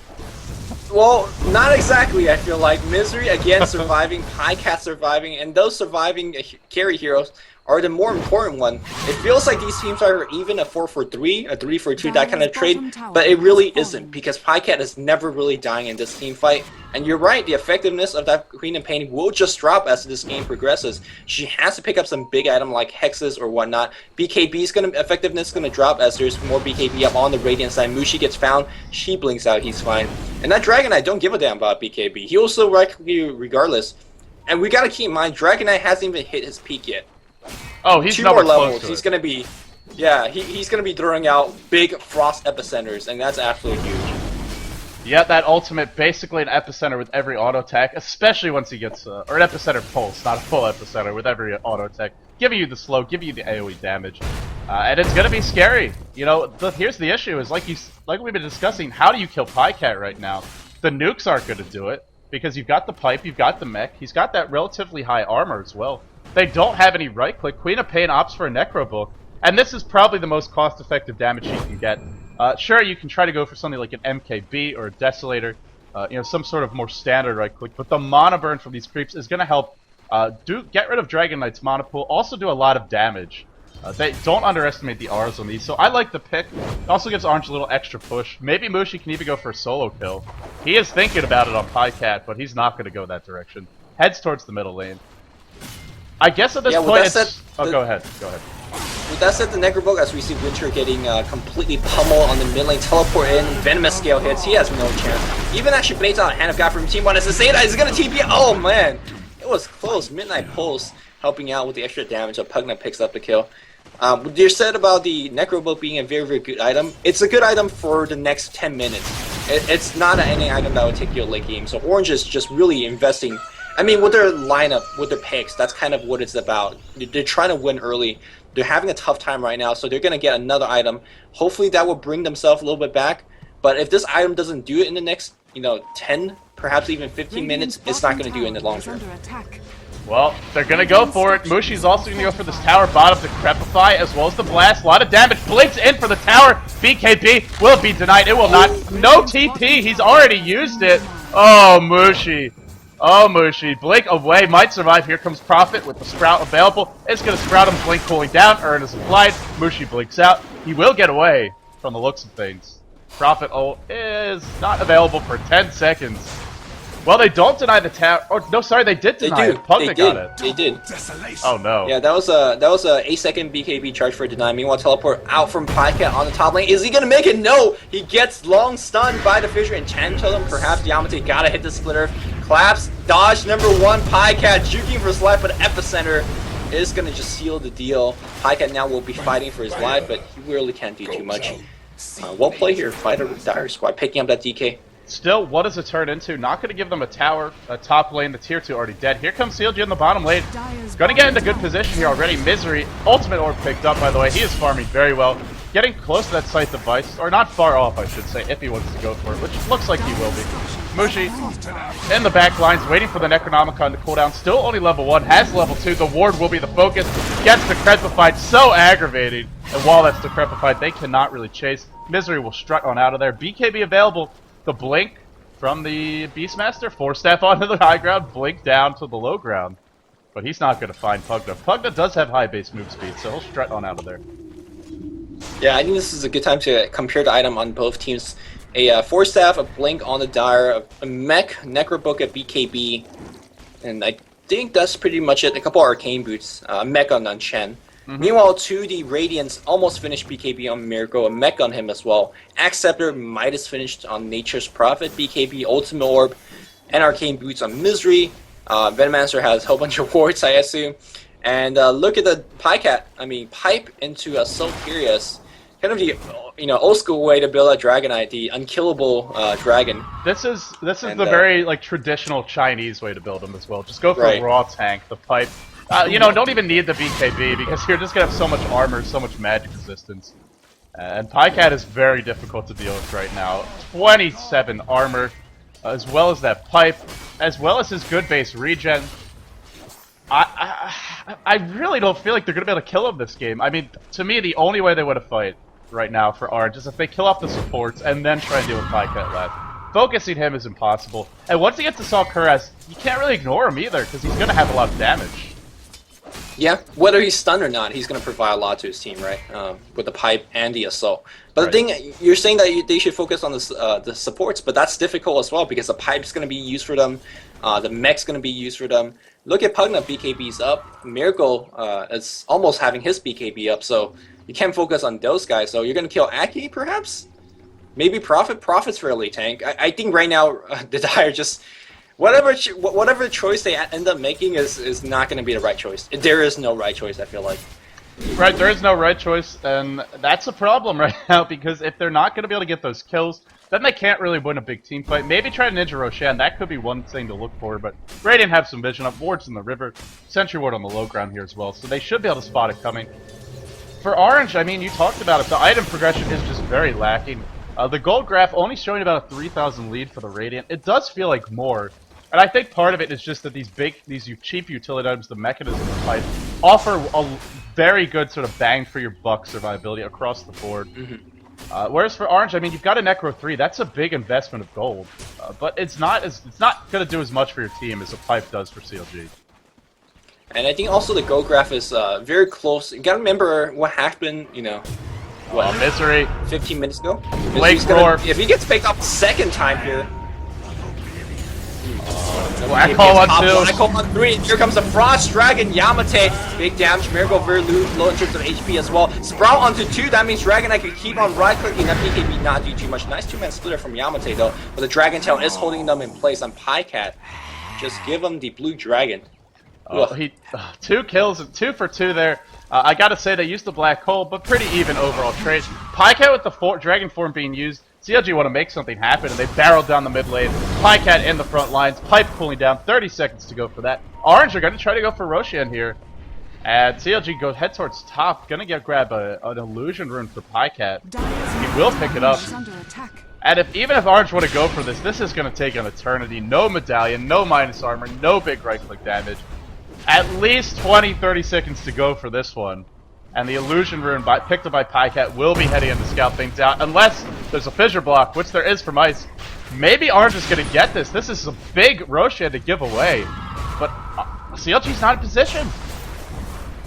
Well, not exactly, I feel like. Misery, again, surviving, pajkatt surviving, and those surviving carry heroes are the more important one. It feels like these teams are even a 4-for-3, a 3-for-2, that kind of trade, but it really isn't, because pajkatt is never really dying in this team fight. And you're right, the effectiveness of that Queen of Pain will just drop as this game progresses. She has to pick up some big item like hexes or whatnot. BKB's effectiveness is gonna drop as there's more BKB up on the Radiant side. Mushi gets found, she blinks out, he's fine. And that Dragon Knight, don't give a damn about BKB. He will still wreck you regardless. And we gotta keep in mind, Dragon Knight hasn't even hit his peak yet. Oh, he's 2 nowhere more close levels. to He's it. gonna be, yeah, he's gonna be throwing out big frost epicenters, and that's absolutely huge. Yeah, that ultimate, basically an epicenter with every auto attack, especially once he gets, or an epicenter pulse, not a full epicenter, with every auto attack, giving you the slow, giving you the AoE damage, and it's gonna be scary. You know, here's the issue: is like we've been discussing, how do you kill pajkatt right now? The nukes aren't gonna do it because you've got the pipe, you've got the mech, he's got that relatively high armor as well. They don't have any right click. Queen of Pain opts for a Necro Book, and this is probably the most cost-effective damage you can get. Sure, you can try to go for something like an MKB or a Desolator, you know, some sort of more standard right click. But the mana burn from these creeps is going to help get rid of Dragon Knight's mana pool. Also do a lot of damage. They don't underestimate the R's on these, so I like the pick. It also gives Orange a little extra push. Maybe Mushi can even go for a solo kill. He is thinking about it on pajkatt, but he's not going to go that direction. Heads towards the middle lane. I guess at this point it's... go ahead. With that said, the Necrobook, as we see Winter getting completely pummeled on the mid lane, teleport in, Venomous scale hits, he has no chance. Even actually baits out a Hand of God from Team 1 as to say that he's going to TP. Oh man, it was close. Midnight Pulse helping out with the extra damage, so pajkatt picks up the kill. You said about the Necrobook being a very, very good item. It's a good item for the next 10 minutes. It's not any item that would take you a late game, so Orange is just really investing. I mean, with their lineup, with their picks, that's kind of what it's about. They're trying to win early. They're having a tough time right now, so they're going to get another item. Hopefully that will bring themselves a little bit back. But if this item doesn't do it in the next, 10, perhaps even 15 minutes, it's not going to do it in the long term. Well, they're going to go for it. Mushi's also going to go for this tower bottom to Crepify, as well as the blast. A lot of damage. Blinks in for the tower. BKB will be denied. It will not. No TP. He's already used it. Oh, Mushi. Oh, Mushi. Blink away. Might survive. Here comes Prophet with the Sprout available. It's going to Sprout him. Blink cooling down. Urn is applied. Mushi blinks out. He will get away from the looks of things. Prophet is not available for 10 seconds. Well, they don't deny the tower. Oh no, sorry, they did deny it. Pajkatt got it. They did. Oh no. Yeah, that was a 8-second BKB charge for a deny. Meanwhile, teleport out from pajkatt on the top lane. Is he gonna make it? No. He gets long stunned by the Fissure and Totem. Perhaps yamateh gotta hit the splitter. Claps. Dodge number 1. Pajkatt juking for his life, but Epicenter is gonna just seal the deal. Pajkatt now will be fighting for his life, but he really can't do too much. Well played here. Fighter Dire Squad picking up that DK. Still, what does it turn into? Not going to give them a tower, a top lane. The tier 2 already dead. Here comes CLG in the bottom lane. Going to get into good position here already. Misery, ultimate orb picked up, by the way. He is farming very well. Getting close to that scythe device, or not far off, I should say, if he wants to go for it, which looks like he will be. Mushi in the back lines, waiting for the Necronomicon to cool down. Still only level 1, has level 2. The ward will be the focus. Gets decrepified, so aggravating. And while that's decrepified, they cannot really chase. Misery will strut on out of there. BKB available. The blink from the Beastmaster, 4-step onto the high ground, blink down to the low ground. But he's not going to find pajkatt. Pajkatt does have high base move speed, so he'll strut on out of there. Yeah, I think this is a good time to compare the item on both teams. A 4-staff, a blink on the Dire, a mech, Necrobook at BKB, and I think that's pretty much it. A couple arcane boots, a mech on Chen. Meanwhile, 2D Radiance almost finished BKB on Miracle, a mech on him as well. Axe Scepter, Midas finished on Nature's Prophet, BKB, Ultimate Orb, and Arcane Boots on Misery. Venomancer has a whole bunch of wards, I assume. And look at the pajkatt. I mean, pipe into a So Curious. Kind of the old school way to build a Dragonite, the unkillable dragon. This is the very traditional Chinese way to build them as well. Just go for a raw tank, the pipe. Don't even need the BKB because you're just gonna have so much armor, so much magic resistance. And pajkatt is very difficult to deal with right now. 27 armor, as well as that pipe, as well as his good base regen. I really don't feel like they're gonna be able to kill him this game. I mean, to me, the only way they would have fight right now for Orange is if they kill off the supports and then try and deal with pajkatt left. Focusing him is impossible. And once he gets to Salkuras, you can't really ignore him either because he's gonna have a lot of damage. Yeah, whether he's stunned or not, he's going to provide a lot to his team, right? With the pipe and the assault. But the thing, you're saying that they should focus on the supports, but that's difficult as well because the pipe's going to be used for them, the mech's going to be used for them. Look at pajkatt, BKB's up. Miracle is almost having his BKB up, so you can't focus on those guys. So you're going to kill akke, perhaps? Maybe Prophet? Prophet's fairly tank. I think right now, the Dire just... Whatever choice they end up making is not going to be the right choice. There is no right choice, I feel like. Right, there is no right choice, and that's a problem right now, because if they're not going to be able to get those kills, then they can't really win a big team fight. Maybe try to Ninja Roshan, that could be one thing to look for, but Radiant have some vision up, wards in the river, Sentry Ward on the low ground here as well, so they should be able to spot it coming. For Orange, I mean, you talked about it, the item progression is just very lacking. The gold graph only showing about a 3,000 lead for the Radiant. It does feel like more. And I think part of it is just that these cheap utility items, the mechanism of pipe, offer a very good sort of bang for your buck survivability across the board. Whereas for Orange, I mean, you've got a Necro 3. That's a big investment of gold. But it's not going to do as much for your team as a pipe does for CLG. And I think also the gold graph is very close. You gotta remember what happened, you know, what, Misery. 15 minutes ago? Blake Roar. If he gets picked up a second time here. Black Hole on 2. Black Hole on 3. Here comes the Frost Dragon, Yamateh. Big damage. Miracle very low in terms of HP as well. Sprout onto 2. That means Dragon Knight could keep on right-clicking. That BKB not do too much. Nice 2-man splitter from Yamateh though. But the Dragon Tail is holding them in place on pajkatt. Just give him the blue dragon. He 2 kills, 2 for 2 there. I gotta say they used the Black Hole, but pretty even overall trade. pajkatt with the Dragon form being used. CLG want to make something happen, and they barreled down the mid lane. pajkatt in the front lines. Pipe cooling down. 30 seconds to go for that. Orange are going to try to go for Roshan here. And CLG goes head towards top. Going to grab an illusion rune for pajkatt. He will pick it up. And even if Orange want to go for this is going to take an eternity. No medallion, no minus armor, no big right click damage. At least 20-30 seconds to go for this one. And the illusion rune picked up by pajkatt will be heading in to scout things out. Unless there's a fissure block, which there is from Ice. Maybe Orange is going to get this. This is a big Roshan to give away. But CLG's not in position.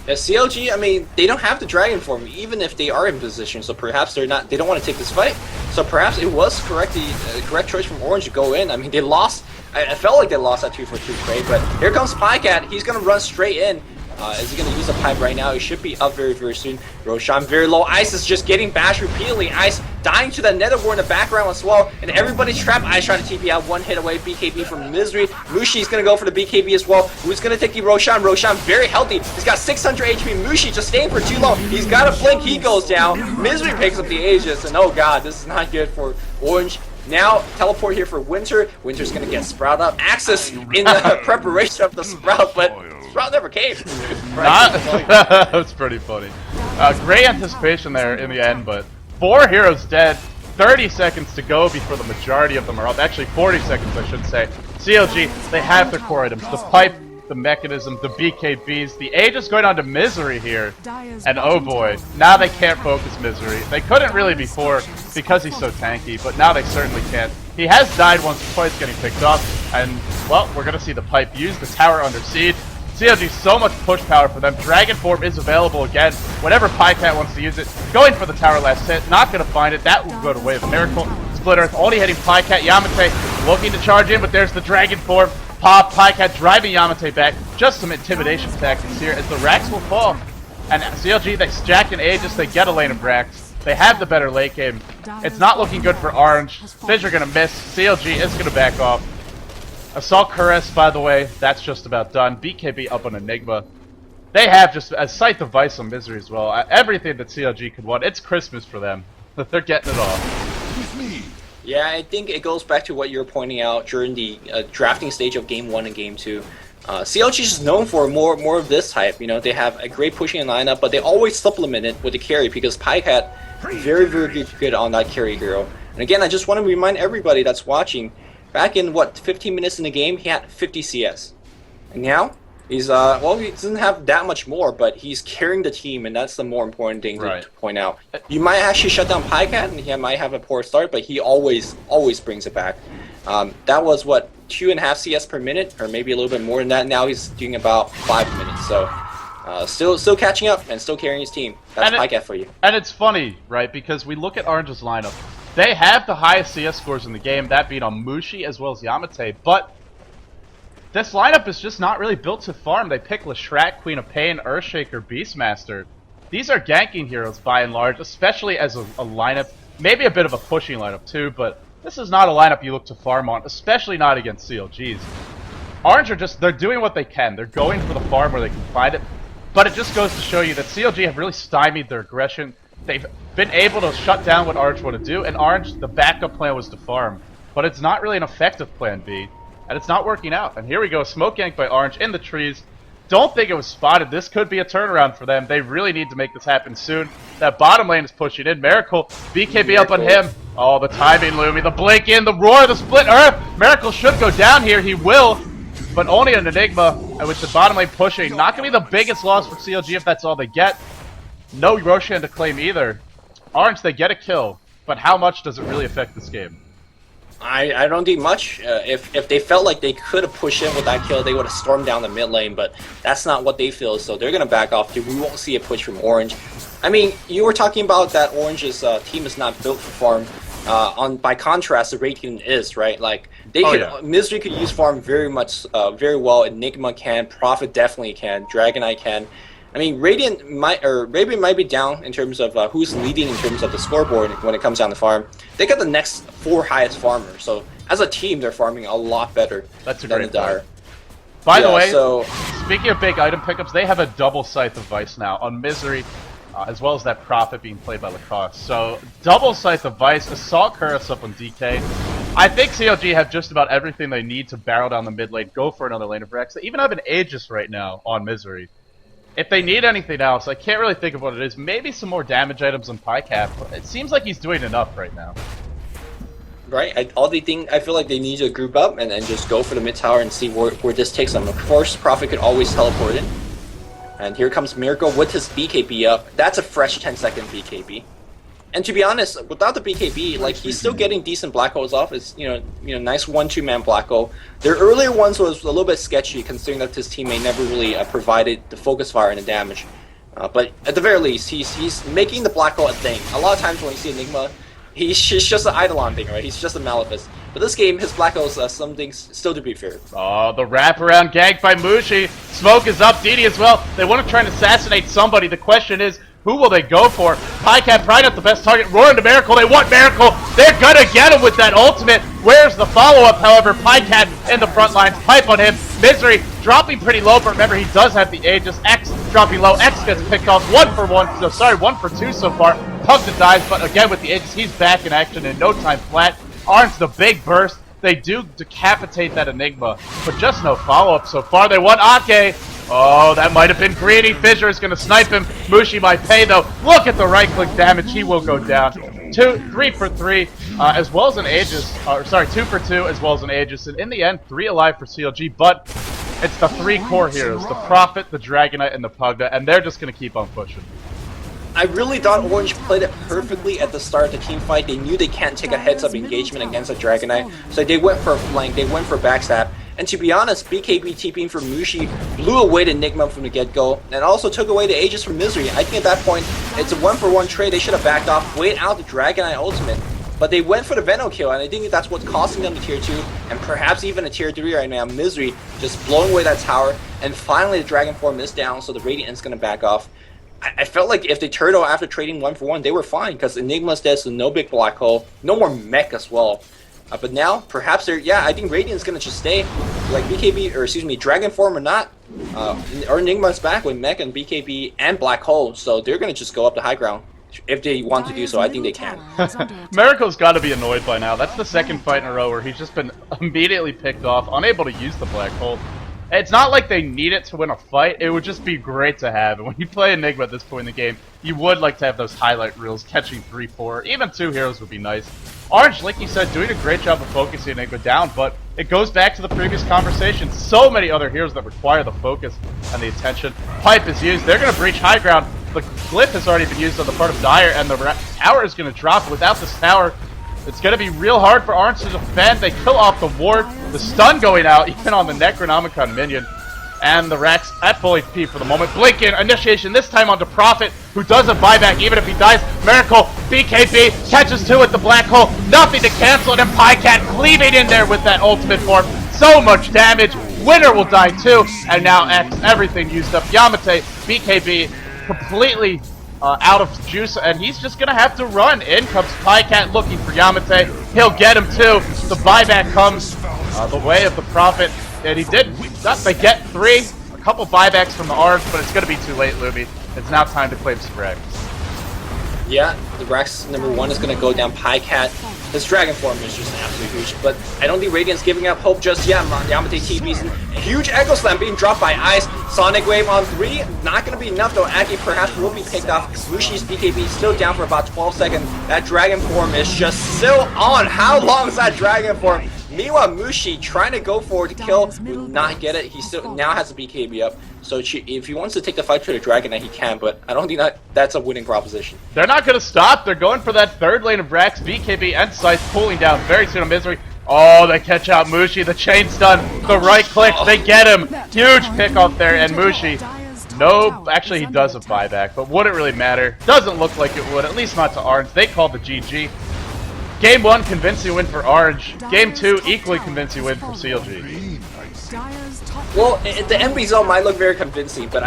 Yeah, CLG, I mean, they don't have the Dragon form, even if they are in position. So perhaps they don't want to take this fight. So perhaps it was correct choice from Orange to go in. I mean, they lost. I felt like they lost that 2 for 2 trade, but here comes pajkatt. He's going to run straight in. Is he going to use a pipe right now? He should be up very, very soon. Roshan very low. Ice is just getting bashed repeatedly. Ice dying to the nether war in the background as well. And everybody's trapped. Ice trying to TP out. 1 hit away. BKB from Misery. Mushi's going to go for the BKB as well. Who's going to take the Roshan? Roshan very healthy. He's got 600 HP. Mushi just staying for too long. He's got a blink. He goes down. Misery picks up the Aegis. And oh god, this is not good for Orange. Now, teleport here for Winter. Winter's going to get Sprout up. Axis in the preparation of the Sprout, but Sprout never came. That's pretty funny. Great anticipation there in the end, but 4 heroes dead. 30 seconds to go before the majority of them are up. Actually, 40 seconds, I should say. CLG, they have their core items. The pipe, the mechanism, the BKBs. The Aegis going on to Misery here. And oh boy, now they can't focus Misery. They couldn't really before because he's so tanky, but now they certainly can't. He has died once or twice getting picked up, and well, we're going to see the pipe use the tower under siege. CLG, so much push power for them. Dragon form is available again. Whenever pajkatt wants to use it, going for the tower last hit, not going to find it. That will go to way of Miracle. Split Earth only hitting pajkatt. Yamateh looking to charge in, but there's the dragon form. Pop, pajkatt driving Yamateh back. Just some intimidation tactics here as the racks will fall. And CLG, they jack an Aegis, they get a lane of racks. They have the better late game. It's not looking good for Orange. Fizz are going to miss. CLG is going to back off. Assault Caress, by the way, that's just about done. BKB up on Enigma. They have just a sight device on Misery as well. Everything that CLG could want. It's Christmas for them. They're getting it all. Yeah, I think it goes back to what you were pointing out during the drafting stage of Game 1 and Game 2. CLG is known for more of this type. You know, they have a great pushing lineup, but they always supplement it with the carry because pajkatt very, very good on that carry hero. And again, I just want to remind everybody that's watching, back in, 15 minutes in the game, he had 50 CS. And now, he's, well, he doesn't have that much more, but he's carrying the team, and that's the more important thing to point out. You might actually shut down pajkatt, and he might have a poor start, but he always brings it back. That was, 2.5 CS per minute, or maybe a little bit more than that. Now he's doing about 5 minutes, so still catching up and still carrying his team. That's pajkatt for you. And it's funny, right, because we look at Orange's lineup. They have the highest CS scores in the game, that being on Mushi as well as Yamateh, but this lineup is just not really built to farm. They pick Leshrac, Queen of Pain, Earthshaker, Beastmaster. These are ganking heroes by and large, especially as a lineup. Maybe a bit of a pushing lineup too, but this is not a lineup you look to farm on, especially not against CLGs. Orange are just, they're doing what they can. They're going for the farm where they can find it, but it just goes to show you that CLG have really stymied their aggression. They've been able to shut down what Orange want to do, and Orange, the backup plan was to farm. But it's not really an effective plan B, and it's not working out. And here we go, smoke gank by Orange in the trees. Don't think it was spotted. This could be a turnaround for them. They really need to make this happen soon. That bottom lane is pushing in. Miracle, BKB up on him. Oh, the timing, Lumi, the blink in, the roar, the split earth. Miracle should go down here. He will, but only an Enigma. And with the bottom lane pushing, not going to be the biggest loss for CLG if that's all they get. No Roshan to claim either. Orange, they get a kill. but how much does it really affect this game? I don't think much. If they felt like they could have pushed in with that kill, they would have stormed down the mid lane, but that's not what they feel, so they're going to back off. We won't see a push from Orange. I mean, you were talking about that Orange's team is not built for farm. By contrast, the Radiant is, right? Like, they Misery could use farm very well. Enigma can, Prophet definitely can, Dragonite can. I mean, Radiant might be down in terms of who's leading in terms of the scoreboard when it comes down to farm. They got the next 4 highest farmers, so as a team, they're farming a lot better than the Dire. By the way, speaking of big item pickups, they have a double Scythe of Vice now on Misery, as well as that Prophet being played by Lacoste. So, double Scythe of Vice, Assault Cuirass up on DK. I think CLG have just about everything they need to barrel down the mid lane, go for another lane of Rex. They even have an Aegis right now on Misery. If they need anything else, I can't really think of what it is. Maybe some more damage items on pajkatt, but it seems like he's doing enough right now. Right? I feel like they need to group up and then just go for the mid tower and see where this takes them. Of course, Prophet could always teleport in. And here comes Miracle with his BKB up. That's a fresh 10-second BKB. And to be honest, without the BKB, like, he's still getting decent black holes off. It's nice 1-2 man black hole. Their earlier ones was a little bit sketchy, considering that his teammate never really provided the focus fire and the damage. But at the very least, he's making the black hole a thing. A lot of times when you see Enigma, he's just an Eidolon thing, right? He's just a Malefice. But this game, his black hole is something still to be feared. Oh, the wraparound gank by Mushi. Smoke is up, DD as well. They want to try and assassinate somebody. The question is, who will they go for? pajkatt probably not the best target. Roaring to Miracle. They want Miracle. They're gonna get him with that ultimate. Where's the follow-up? However, pajkatt in the front lines. Pipe on him. Misery dropping pretty low, but remember, he does have the Aegis. X dropping low. X gets picked off. 1 for 1. No, sorry, 1 for 2 so far. Pajkatt dies, but again with the Aegis, he's back in action in no time flat. Orange the big burst. They do decapitate that Enigma, but just no follow-up so far. They want Akke. Oh, that might have been greedy. Fissure is going to snipe him. Mushi might pay, though. Look at the right-click damage. He will go down. 3 for 3, as well as an Aegis. Sorry, 2 for 2, as well as an Aegis. And in the end, 3 alive for CLG, but it's the 3 core heroes. The Prophet, the Dragonite, and the pajkatt, and they're just going to keep on pushing. I really thought Orange played it perfectly at the start of the team fight. They knew they can't take a heads-up engagement against a Dragonite, so they went for a flank, they went for backstab. And to be honest, BKB TPing for Mushi blew away the Enigma from the get-go, and also took away the Aegis from Misery. I think at that point, it's a 1-for-1 trade. They should have backed off, wait out the Dragonite ultimate. But they went for the Veno kill, and I think that's what's costing them the tier 2, and perhaps even a tier 3 right now. Misery just blowing away that tower, and finally the Dragon form is down, so the Radiant's going to back off. I felt like if they turtle after trading 1-for-1, they were fine, because Enigma's dead, so no big black hole, no more mech as well. But now, perhaps they're, I think Radiant's gonna just stay, like BKB, or excuse me, Dragon form or not, or Enigma's back with mech and BKB and black hole, so they're gonna just go up the high ground. If they want to do so, I think they can. Miracle's got to be annoyed by now. That's the second fight in a row where he's just been immediately picked off, unable to use the black hole. It's not like they need it to win a fight, it would just be great to have. And when you play Enigma at this point in the game, you would like to have those highlight reels, catching 3, 4, even 2 heroes would be nice. Orange, like you said, doing a great job of focusing Enigma down, but it goes back to the previous conversation. So many other heroes that require the focus and the attention. Pipe is used, they're going to breach high ground. The glyph has already been used on the part of Dire, and the tower is going to drop. Without this tower, it's going to be real hard for Orange to defend. They kill off the ward, the stun going out, even on the Necronomicon minion. And the Rex at full HP for the moment. Blinking, initiation this time onto Prophet, who does a buyback even if he dies. Miracle, BKB, catches 2 at the black hole. Nothing to cancel it, and pajkatt cleaving in there with that ultimate form. So much damage. Winner will die too. And now X, everything used up. Yamateh, BKB, completely out of juice, and he's just gonna have to run. In comes pajkatt looking for Yamateh. He'll get him too. The buyback comes the way of the Prophet, and he did. They get 3, a couple buybacks from the Orange, but it's gonna be too late, Lumi. It's now time to claim some Rex. Yeah, the Rex number 1 is gonna go down. pajkatt. This Dragon form is just absolutely huge, but I don't think Radiant's giving up hope just yet. Yamateh TP's a huge Echo Slam being dropped by Ice. Sonic Wave on 3, not going to be enough though. Akke perhaps will be picked off. Mushi's BKB still down for about 12 seconds. That Dragon form is just still on. How long is that Dragon form? Meanwhile, Mushi trying to go for the kill, would not get it. He still now has a BKB up. So if he wants to take the fight to the Dragon Knight, he can, but I don't think that's a winning proposition. They're not going to stop. They're going for that third lane of Rax. BKB and Scythe pulling down very soon on Misery. Oh, they catch out Mushi. The chain stun. The right click. They get him. Huge pick off there, and Mushi. No, actually he does a buyback, but wouldn't really matter. Doesn't look like it would, at least not to Orange. They called the GG. Game 1, convincing win for Orange. Game 2, equally convincing win for CLG. Well, the end result might look very convincing, but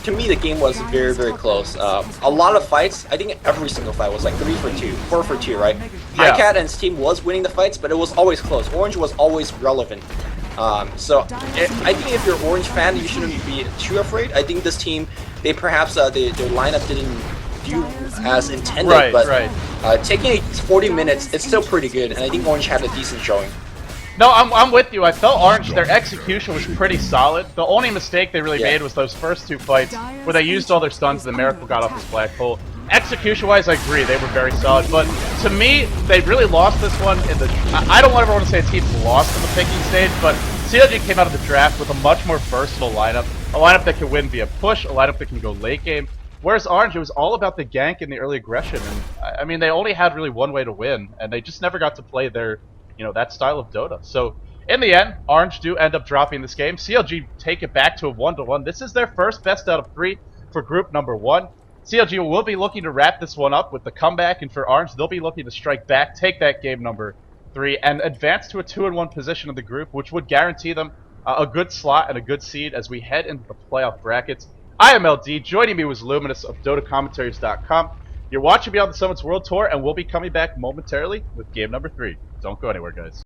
to me the game was very, very close. A lot of fights, I think every single fight was like 3 for 2, 4 for 2, right? Yeah. pajkatt and his team was winning the fights, but it was always close. Orange was always relevant. I think if you're an Orange fan, you shouldn't be too afraid. I think this team, they perhaps their lineup didn't do as intended, but taking 40 minutes, it's still pretty good, and I think Orange had a decent showing. No, I'm with you. I felt Orange, their execution was pretty solid. The only mistake they really made was those first 2 fights where they used all their stuns and the Miracle got off his black hole. Execution-wise, I agree, they were very solid, but to me, they really lost this one in the... I don't want everyone to say a team's lost in the picking stage, but CLG came out of the draft with a much more versatile lineup, a lineup that can win via push, a lineup that can go late game, whereas Orange, it was all about the gank and the early aggression, and I mean, they only had really one way to win, and they just never got to play their, that style of Dota. So, in the end, Orange do end up dropping this game. CLG take it back to a 1-1. This is their first best out of 3 for group number 1. CLG will be looking to wrap this one up with the comeback, and for Orange, they'll be looking to strike back, take that game number 3, and advance to a 2-1 position of the group, which would guarantee them a good slot and a good seed as we head into the playoff brackets. I am LD. Joining me was Luminous of dotacommentaries.com. You're watching me on the Summits World Tour, and we'll be coming back momentarily with game number 3. Don't go anywhere, guys.